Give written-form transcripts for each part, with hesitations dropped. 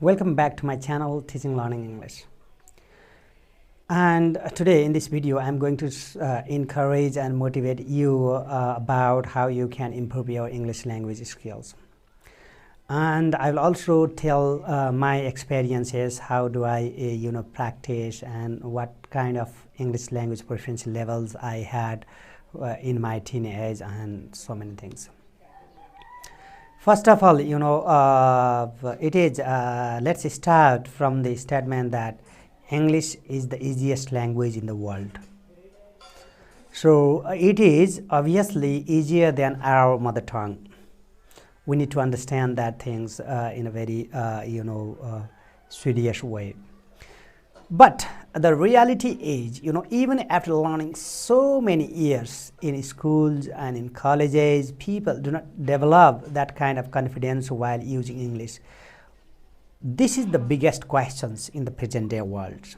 Welcome back to my channel, Teaching Learning English. And today in this video, I'm going to encourage and motivate you about how you can improve your English language skills. And I will also tell my experiences, how do I practice, and what kind of English language proficiency levels I had in my teenage, and so many things. First of all, let's start from the statement that English is the easiest language in the world. So it is obviously easier than our mother tongue. We need to understand that things in a very serious way. But the reality is, even after learning so many years in schools and in colleges, people do not develop that kind of confidence while using English. This is the biggest questions in the present day world.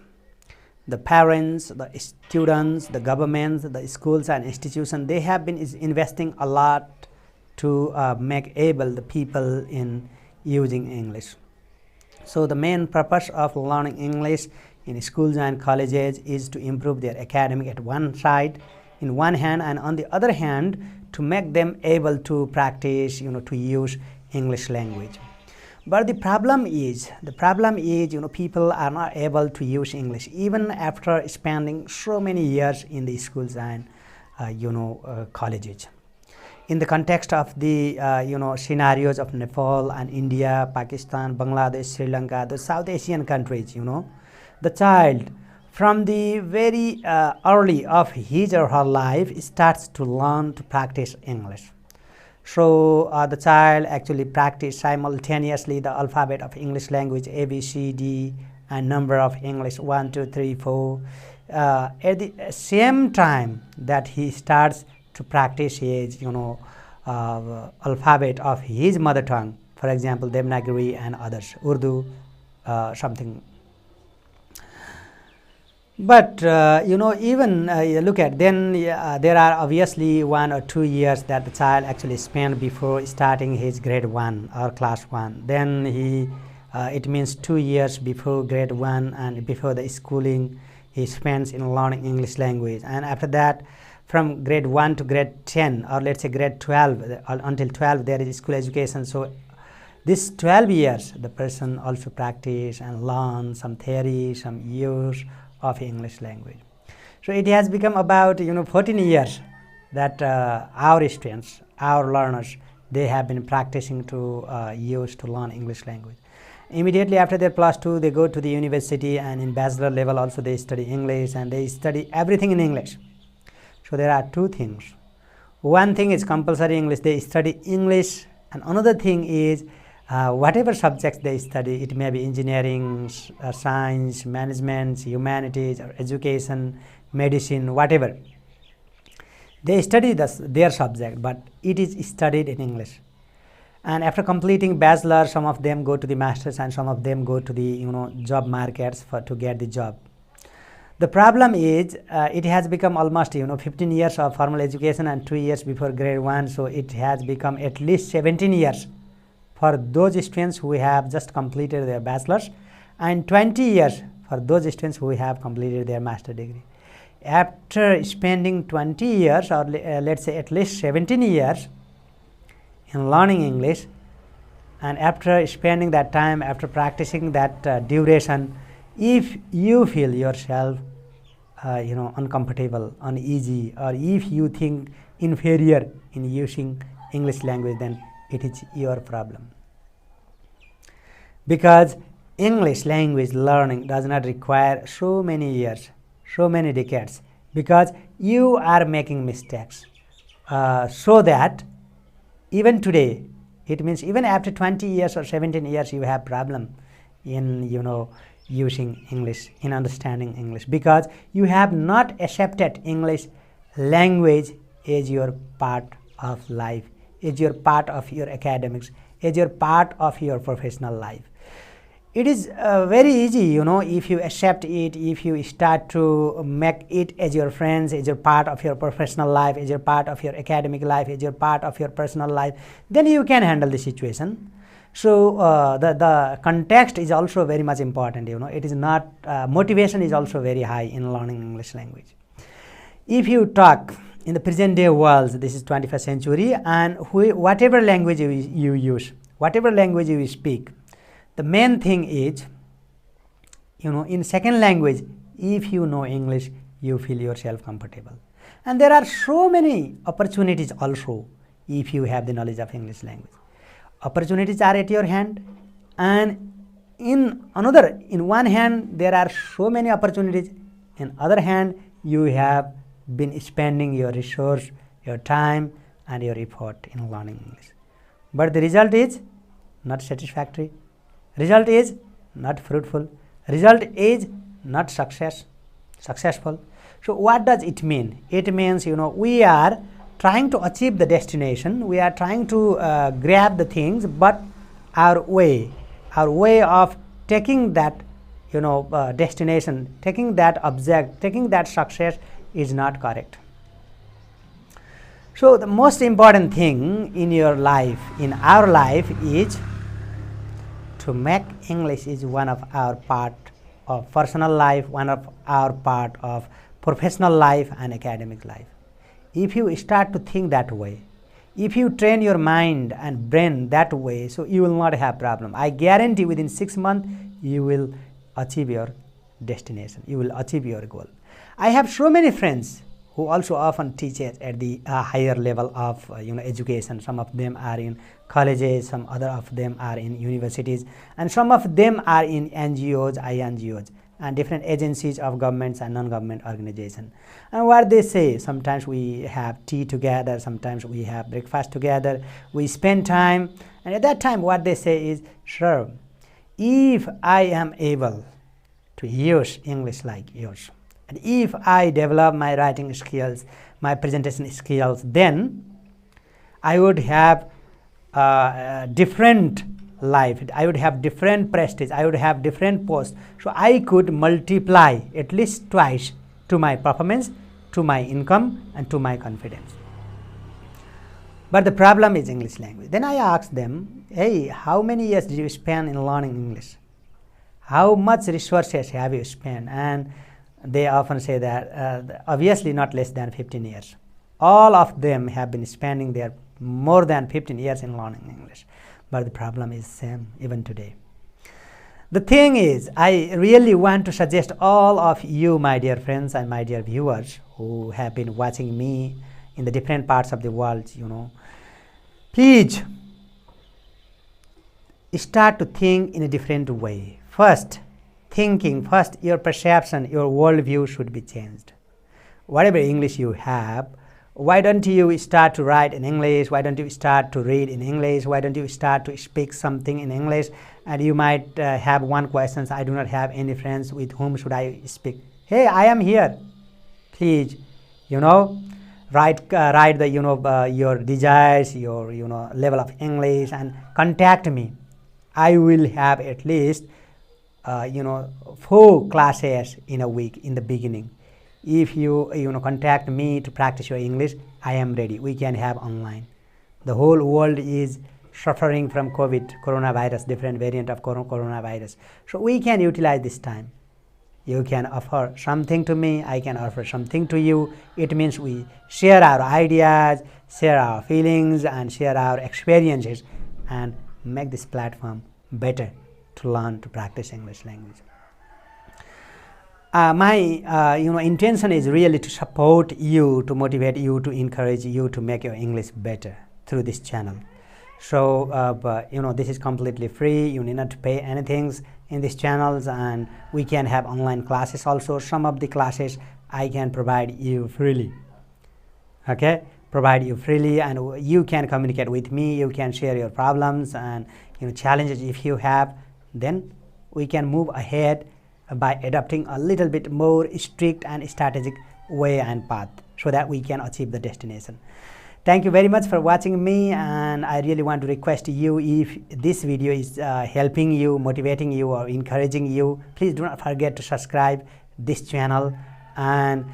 The parents, the students, the governments, the schools and institutions, they have been investing a lot to make able the people in using English. So the main purpose of learning English in schools and colleges is to improve their academic at one side, in one hand, and on the other hand, to make them able to practice, to use English language. But the problem is, people are not able to use English even after spending so many years in the schools and colleges. In the context of the scenarios of Nepal and India, Pakistan, Bangladesh, Sri Lanka, the South Asian countries, the child from the very early of his or her life starts to learn to practice English. So the child actually practice simultaneously the alphabet of English language, A, B, C, D, and number of English 1, 2, 3, 4. At the same time that he starts to practice his alphabet of his mother tongue, for example Devanagari and others, Urdu, something. But even look at then there are obviously 1 or 2 years that the child actually spent before starting his grade 1 or class 1. Then it means 2 years before grade 1 and before the schooling he spends in learning English language. And after that, from grade 1 to grade 10, or let's say grade 12, until 12 there is school education. So this 12 years the person also practice and learn some theory, some use of English language. So it has become about 14 years that our students, our learners, they have been practicing to use to learn English language. Immediately after their plus 2, they go to the university, and in bachelor level also they study English, and they study everything in English. So there are two things. One thing is compulsory English, they study English, and another thing is whatever subjects they study, it may be engineering, science, management, humanities, or education, medicine, whatever. They study their subject, but it is studied in English. And after completing bachelor, some of them go to the masters, and some of them go to the job markets to get the job. The problem is it has become almost 15 years of formal education and 2 years before grade 1, so it has become at least 17 years for those students who have just completed their bachelor's, and 20 years for those students who have completed their master degree. After spending 20 years, or let's say at least 17 years in learning English, and after spending that time, after practicing that duration, if you feel yourself uncomfortable, uneasy, or if you think inferior in using English language, then it is your problem. Because English language learning does not require so many years, so many decades, because you are making mistakes. So that even today, it means even after 20 years or 17 years, you have problem in using English, in understanding English, because you have not accepted English language as your part of life, as your part of your academics, as your part of your professional life. It is very easy, if you accept it, if you start to make it as your friends, as your part of your professional life, as your part of your academic life, as your part of your personal life, then you can handle the situation. So the context is also very much important. It is not motivation is also very high in learning English language. If you talk in the present day world, this is 21st century, and whatever language you use, whatever language you speak, the main thing is, in second language, if you know English, you feel yourself comfortable. And there are so many opportunities also if you have the knowledge of English language. Opportunities are at your hand, and in one hand, there are so many opportunities. In other hand, you have been spending your resource, your time, and your effort in learning English. But the result is not satisfactory. Result is not fruitful. Result is not successful. So what does it mean? It means, we are trying to achieve the destination. We are trying to grab the things, but our way of taking that, destination, taking that object, taking that success is not correct. So the most important thing in your life, in our life, is to make English is one of our part of personal life, one of our part of professional life and academic life. If you start to think that way, if you train your mind and brain that way, so you will not have problem. I guarantee within 6 months you will achieve your destination, you will achieve your goal. I have so many friends who also often teach at the higher level of education. Some of them are in colleges, some other of them are in universities, and some of them are in NGOs, INGOs, and different agencies of governments and non-government organizations. And what they say, sometimes we have tea together, sometimes we have breakfast together, we spend time, and at that time what they say is, sir, if I am able to use English like yours, and if I develop my writing skills, my presentation skills, then I would have different life, I would have different prestige, I would have different posts. So I could multiply at least twice to my performance, to my income, and to my confidence. But the problem is English language. Then I asked them, hey, how many years did you spend in learning English? How much resources have you spent? And they often say that obviously not less than 15 years. All of them have been spending their more than 15 years in learning English. But the problem is same even today. The thing is, I really want to suggest all of you, my dear friends and my dear viewers who have been watching me in the different parts of the world, please start to think in a different way. First, your perception, your worldview should be changed. Whatever English you have, why don't you start to write in English? Why don't you start to read in English? Why don't you start to speak something in English? And you might have one question, I do not have any friends, with whom should I speak? Hey, I am here. Please, write the, your desires, your, level of English, and contact me. I will have at least 4 classes in a week in the beginning. If you contact me to practice your English, I am ready. We can have online. The whole world is suffering from coronavirus, different variant of coronavirus. So we can utilize this time. You can offer something to me, I can offer something to you. It means we share our ideas, share our feelings, and share our experiences, and make this platform better to learn to practice English language. My intention is really to support you, to motivate you, to encourage you to make your English better through this channel. So this is completely free. You need not to pay anything in these channels, and we can have online classes also. Some of the classes I can provide you freely. Okay, provide you freely, and you can communicate with me. You can share your problems and challenges if you have. Then we can move ahead by adopting a little bit more strict and strategic way and path, so that we can achieve the destination. Thank you very much for watching me, and I really want to request you, if this video is helping you, motivating you, or encouraging you, please do not forget to subscribe this channel, and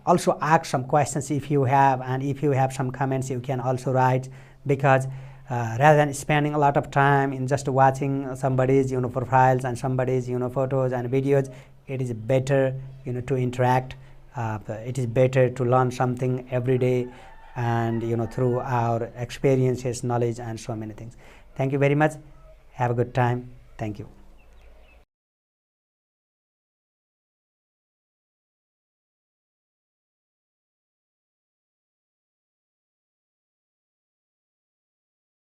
also ask some questions if you have, and if you have some comments you can also write, because rather than spending a lot of time in just watching somebody's profiles and somebody's photos and videos. It is better to interact. It is better to learn something every day, and through our experiences, knowledge, and so many things. Thank you very much. Have a good time. Thank you.